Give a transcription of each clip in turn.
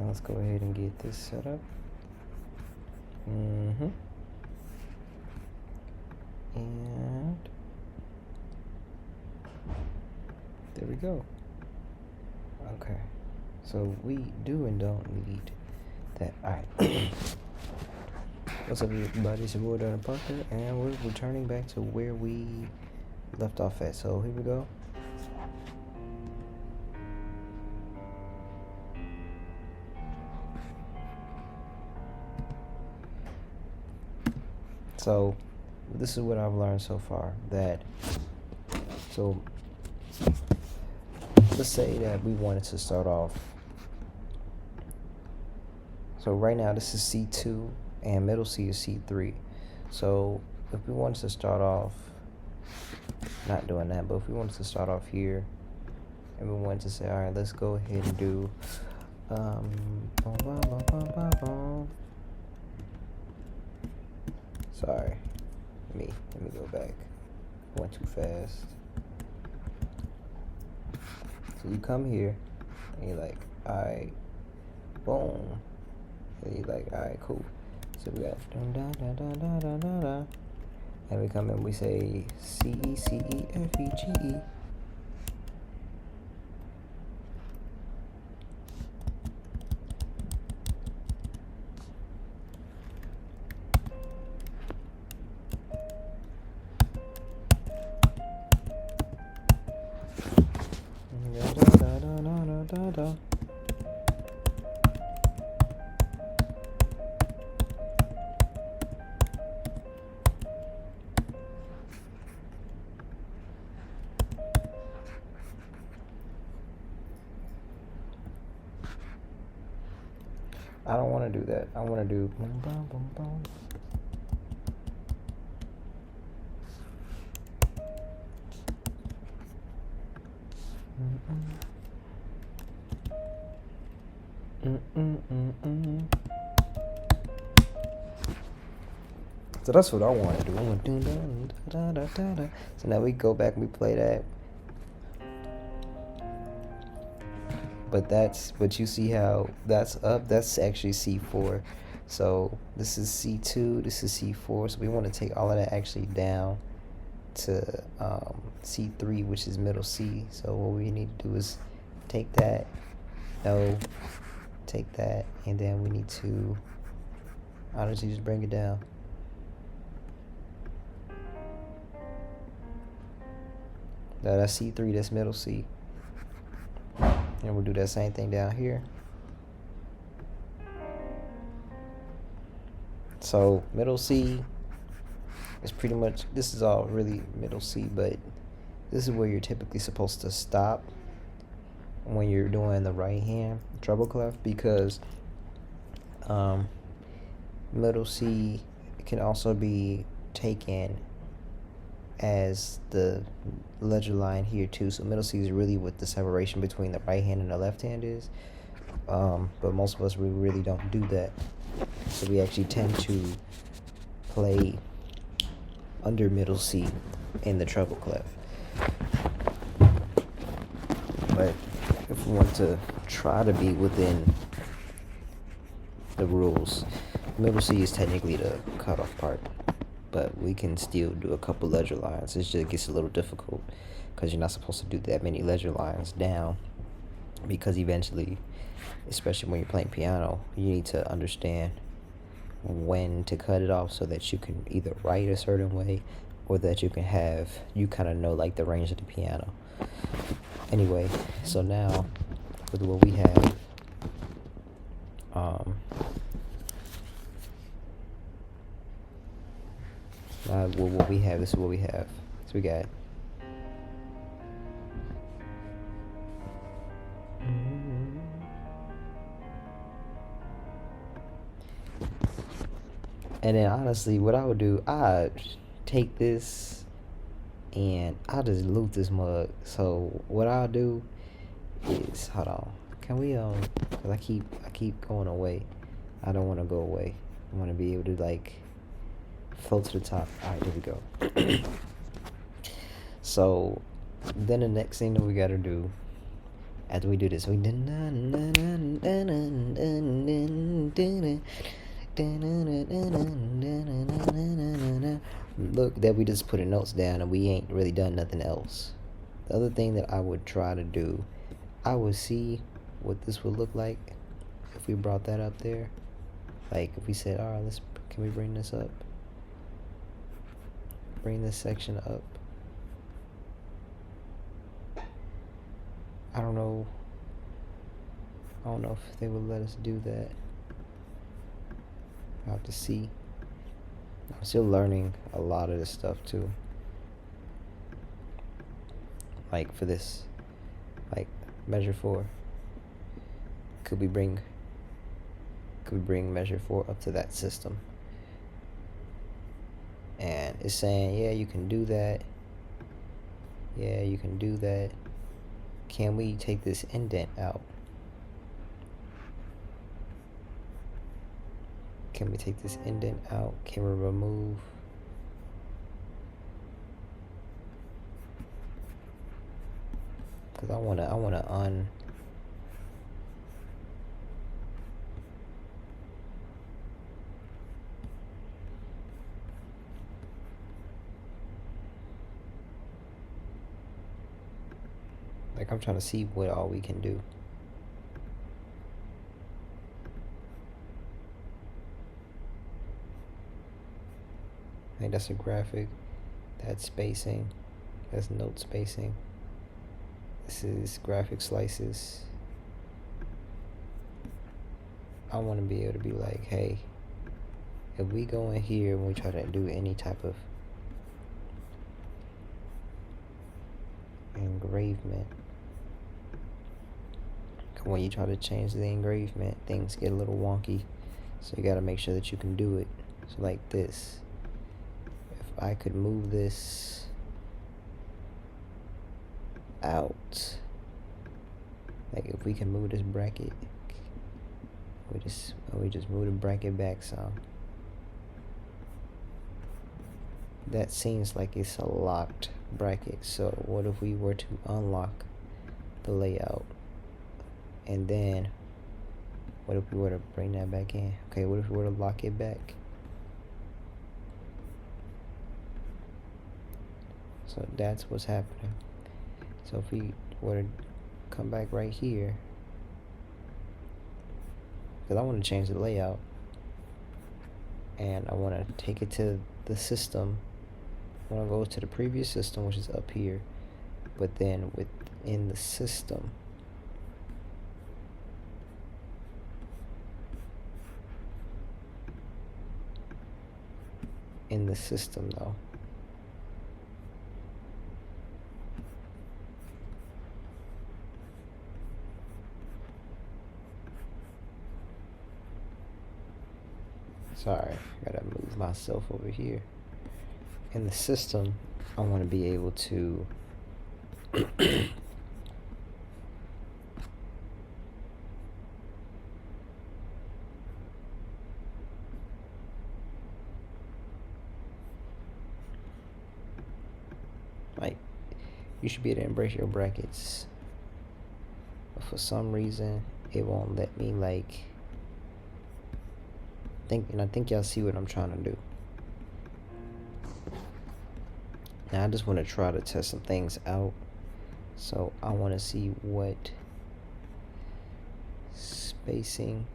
let's go ahead and get this set up. And there we go. Okay, so we do and don't need that. Alright. What's up, everybody? It's your boy Darnell Parker, and we're returning back to where we left off at. So here we go. So this is what I've learned so far. So let's say that we wanted to start off. So right now this is C2 and middle C is C3. So if we wanted to start off, not doing that, but if we wanted to start off here and we wanted to say, all right, let's go ahead and do sorry, let me go back. Went too fast. So you come here and you're like, alright, boom. And you're like, alright, cool. So we got dun da da da da da da da. And we come in, we say C E C E F E G E. I don't want to do that. I want to do boom, boom, boom, boom. So that's what I want to do. I want to do da, da, da, da. So now we go back and we play that. But you see how that's up? That's actually C4. So this is C2, this is C4. So we want to take all of that actually down to C3, which is middle C. So what we need to do is take that, take that, and then we need to honestly just bring it down. Now that's C3, that's middle C. And we'll do that same thing down here. So middle C is pretty much, this is all really middle C, but this is where you're typically supposed to stop when you're doing the right hand treble clef, because middle C can also be taken as the ledger line here too. So middle C is really what the separation between the right hand and the left hand is, but most of us, we really don't do that. So we actually tend to play under middle C in the treble clef. But if we want to try to be within the rules, middle C is technically the cutoff part, but we can still do a couple ledger lines. It just gets a little difficult because you're not supposed to do that many ledger lines down, because eventually, especially when you're playing piano, you need to understand when to cut it off so that you can either write a certain way or that you kind of know like the range of the piano. Anyway, so now with what we have, what we have, this is what we have. So we got and then honestly, what I would do, I'd take this and I'll just loot this mug. So what I'll do is, hold on, can we cause I keep going away. I don't want to go away. I want to be able to like float to the top. All right, there we go. So then the next thing that we got to do After we do this, we look that we just put notes down and we ain't really done nothing else. The other thing that I would try to do, I would see what this would look like if we brought that up there. Like if we said, all right, can we bring this up? Bring this section up. I don't know if they would let us do that. I'll have to see. I'm still learning a lot of this stuff too. Like for this, like measure 4. Could we bring measure 4 up to that system? And it's saying, yeah, you can do that. Yeah, you can do that. Can we take this indent out? Can we take this indent out? Can we remove? Because I wanna like I'm trying to see what all we can do. Like that's a graphic, that's spacing, that's note spacing. This is graphic slices. I want to be able to be like, hey, if we go in here and we try to do any type of engravement, when you try to change the engravement, things get a little wonky, so you got to make sure that you can do it. So like this, if I could move this out, like if we can move this bracket, we just move the bracket back some. That seems like it's a locked bracket. So what if we were to unlock the layout? And then what if we were to bring that back in? Okay, what if we were to lock it back? So that's what's happening. So if we were to come back right here, because I want to change the layout and I want to take it to the system. I want to go to the previous system, which is up here, but then within the system, though, sorry, I gotta move myself over here. In the system, I want to be able to like, you should be able to embrace your brackets, but for some reason it won't let me, like, I think y'all see what I'm trying to do. Now I just want to try to test some things out, so I want to see what spacing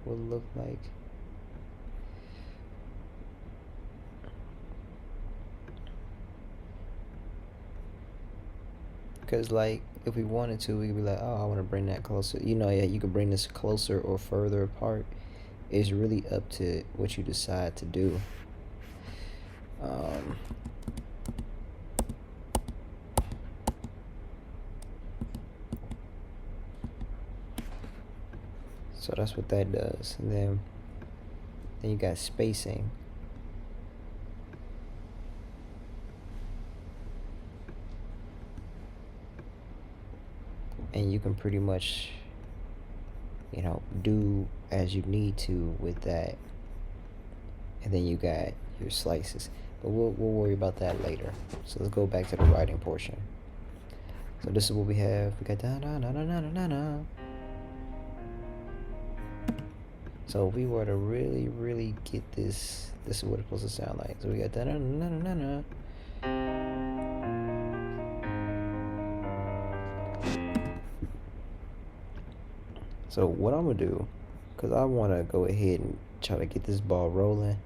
will look like. Because like if we wanted to, we could be like, oh, I want to bring that closer, yeah, you can bring this closer or further apart. It's really up to what you decide to do. So that's what that does. And then you got spacing. And you can pretty much, do as you need to with that. And then you got your slices. But we'll worry about that later. So let's go back to the writing portion. So this is what we have. We got da da da da da da da. So if we were to really get this is what it's supposed to sound like. So we got da da da da da da. So what I'm gonna do, cause I wanna go ahead and try to get this ball rolling,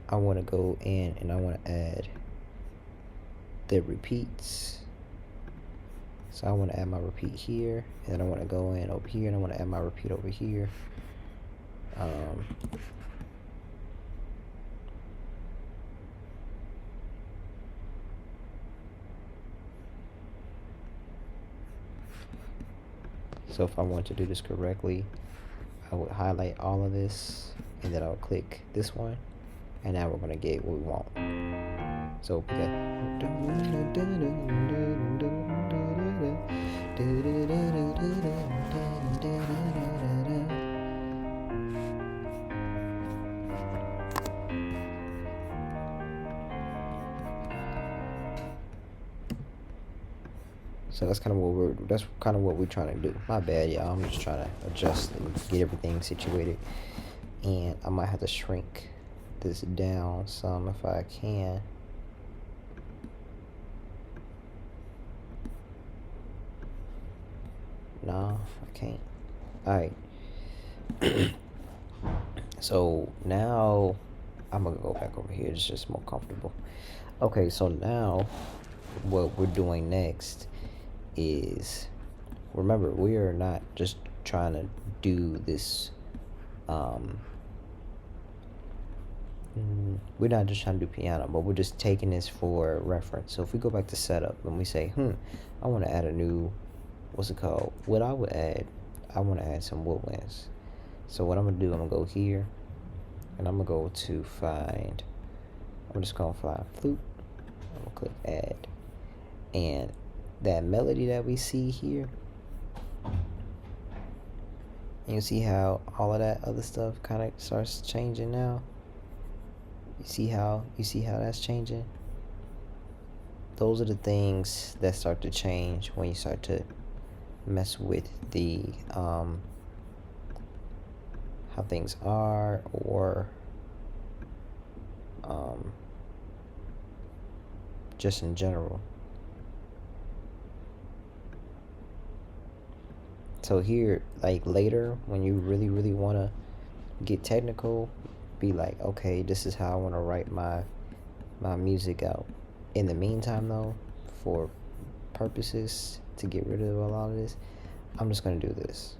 I wanna go in and I wanna add the repeats. So I wanna add my repeat here, and then I wanna go in over here and I wanna add my repeat over here. So if I want to do this correctly, I would highlight all of this and then I would click this one, and now we're gonna get what we want. So we got so that's kind of what we're trying to do. My bad, y'all. I'm just trying to adjust and get everything situated, and I might have to shrink this down some if I can. No, I can't. Alright. So now I'm gonna go back over here. It's just more comfortable. Okay, so now what we're doing next is, remember, we are not just trying to do this we're not just trying to do piano, but we're just taking this for reference. So if we go back to setup and we say, I want to add a new, what's it called? What I would add, I want to add some woodwinds. So what I'm going to do, I'm going to go here and I'm going to go to find, I'm just going to find flute. I'm going to click add. And that melody that we see here, you see how all of that other stuff kind of starts changing now. You see how that's changing? Those are the things that start to change when you start to mess with the how things are, or just in general. So here, like later, when you really want to get technical, be like, okay, this is how I want to write my music out. In the meantime, though, for purposes to get rid of a lot of this, I'm just going to do this.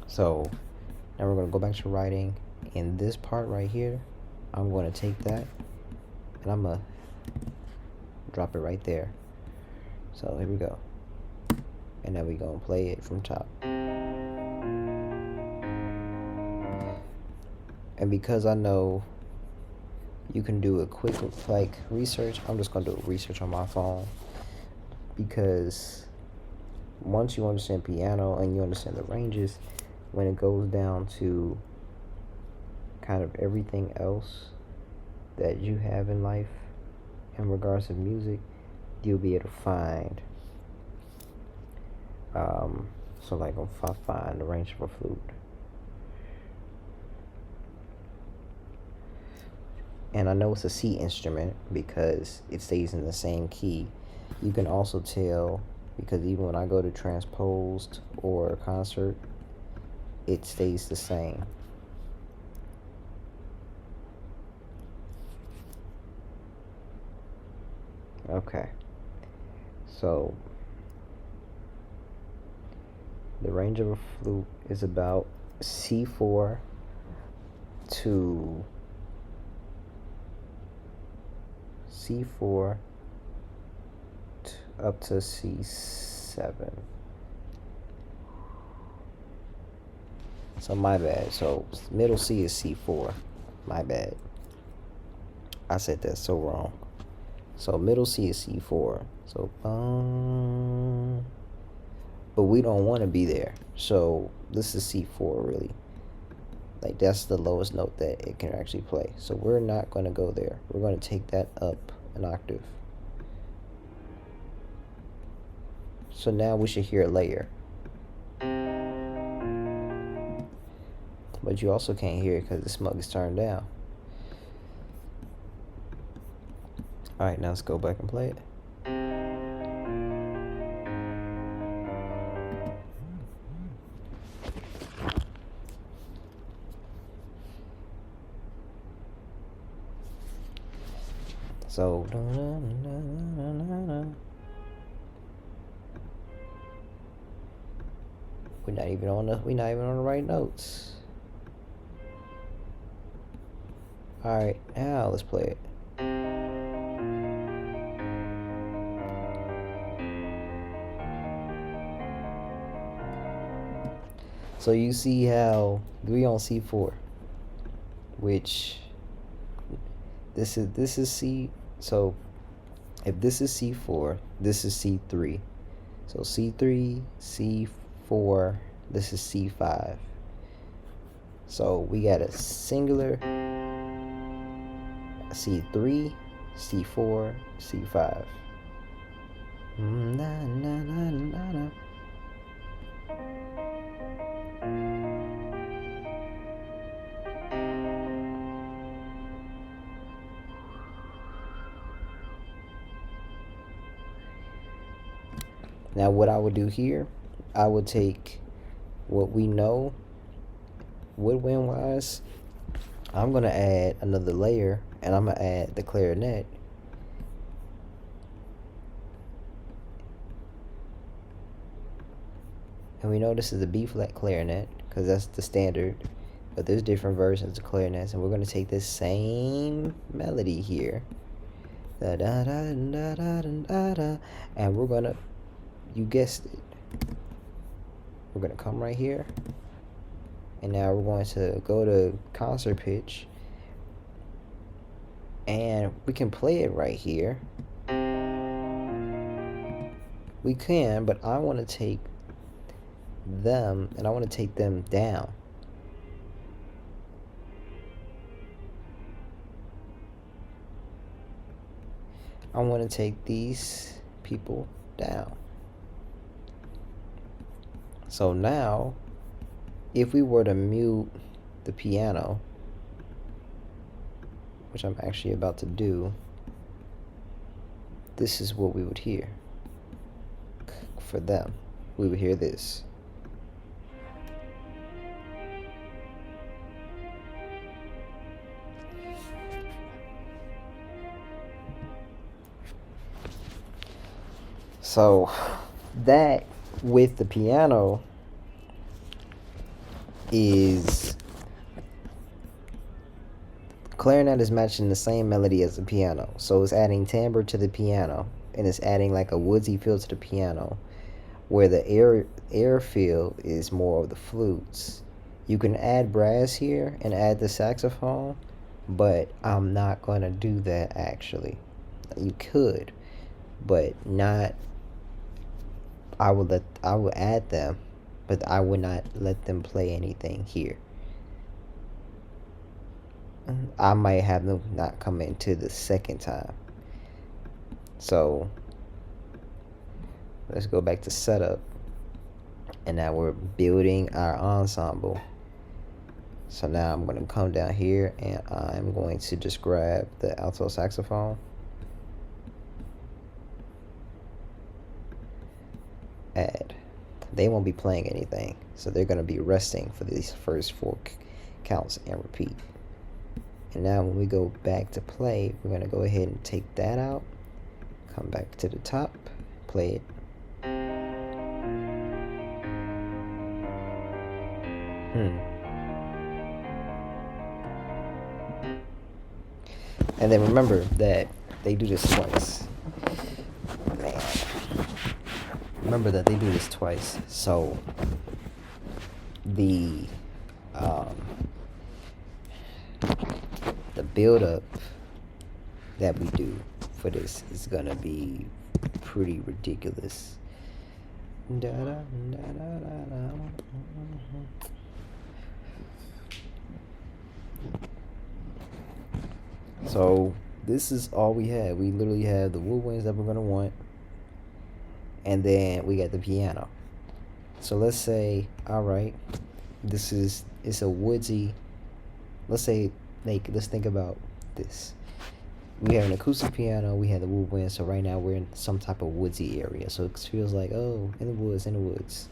So now we're going to go back to writing. In this part right here, I'm going to take that and I'm going to drop it right there. So here we go. And now we're going to play it from top. And because I know you can do a quick research, I'm just going to do a research on my phone. Because once you understand piano and you understand the ranges, when it goes down to kind of everything else that you have in life in regards to music, you'll be able to find. So like if I find the range of a flute. And I know it's a C instrument because it stays in the same key. You can also tell because even when I go to transposed or concert, it stays the same. Okay. So the range of a flute is about C4 to C4 up to C7. So my bad. So middle C is C4. My bad. I said that so wrong. So middle C is C4. So but we don't want to be there. So this is C4 really. Like that's the lowest note that it can actually play. So we're not going to go there. We're going to take that up an octave. So now we should hear a layer. But you also can't hear it because the smoke is turned down. Alright, now let's go back and play it. So we're not even on the right notes. Alright, now let's play it. So you see how we on C4, which this is C. So if this is C4, this is C3. So C3, C4, this is C5. So we got a singular C3, C4, C5. Na, na, na, na, na. Now what I would do here, I would take what we know woodwind wise. I'm gonna add another layer, and I'm gonna add the clarinet. And we know this is the B flat clarinet because that's the standard, but there's different versions of clarinets, and we're gonna take this same melody here, da da da da da da da, and we're gonna, you guessed it, we're gonna come right here, and now we're going to go to concert pitch, and we can play it right here. We can, but I want to take them, and I want to take them down. I want to take these people down. So now, if we were to mute the piano, which I'm actually about to do, this is what we would hear. For them, we would hear this. So that with the piano is, clarinet is matching the same melody as the piano, so it's adding timbre to the piano, and it's adding like a woodsy feel to the piano, where the air feel is more of the flutes. You can add brass here and add the saxophone, but I'm not gonna do that actually. You could, but not. I would add them, but I would not let them play anything here. I might have them not come into the second time. So let's go back to setup, and now we're building our ensemble. So now I'm going to come down here, and I'm going to just grab the alto saxophone, add. They won't be playing anything, so they're going to be resting for these first 4 counts and repeat. And now when we go back to play, we're going to go ahead and take that out, come back to the top, play it. And then remember that they do this twice. Man. Remember that they do this twice. So the build up that we do for this is gonna be pretty ridiculous. So this is all we had. We literally have the woodwinds that we're gonna want, and then we got the piano. So let's say, all right, it's a woodsy. Let's say, like, let's think about this. We have an acoustic piano, we have the woodwind, so right now we're in some type of woodsy area. So it feels like, oh, in the woods, in the woods.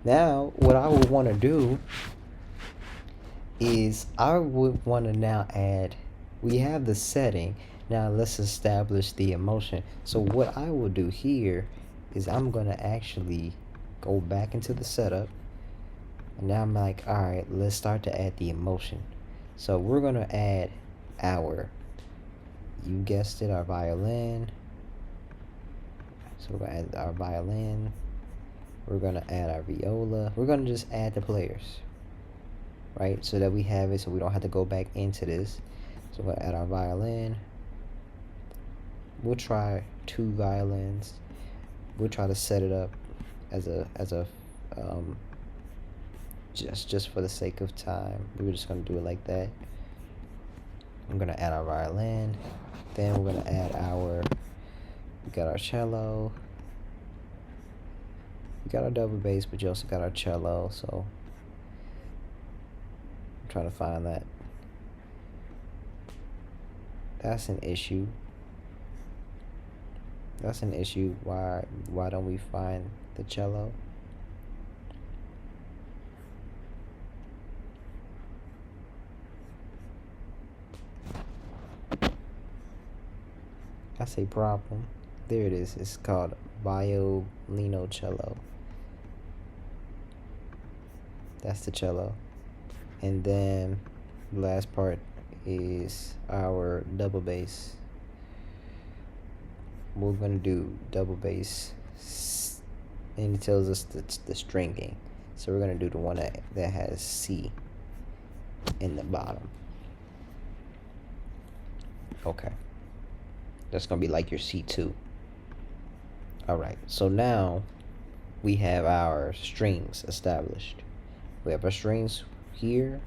Now, what I would want to do is I would want to now add, we have the setting. Now let's establish the emotion. So what I will do here is I'm going to actually go back into the setup. And now I'm like, all right, let's start to add the emotion. So we're going to add our, you guessed it, our violin. So we're going to add our violin. We're going to add our viola. We're going to just add the players, right? So that we have it, so we don't have to go back into this. So we'll add our violin. We'll try 2 violins. We'll try to set it up as a just for the sake of time. We're just gonna do it like that. I'm gonna add our violin. Then we're gonna add we got our cello. We got our double bass, but you also got our cello. So I'm trying to find that. That's an issue. That's an issue. Why don't we find the cello? That's a problem. There it is. It's called violino cello. That's the cello. And then the last part is our double bass. We're gonna do double bass, and it tells us the stringing. So we're gonna do the one that has C in the bottom. Okay, that's gonna be like your C2. All right, so now we have our strings established. We have our strings here,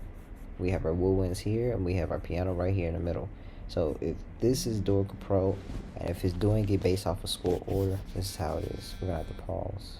we have our woodwinds here, and we have our piano right here in the middle. So if this is Dorica Pro, and if it's doing it based off of score order, this is how it is. We're gonna have to pause.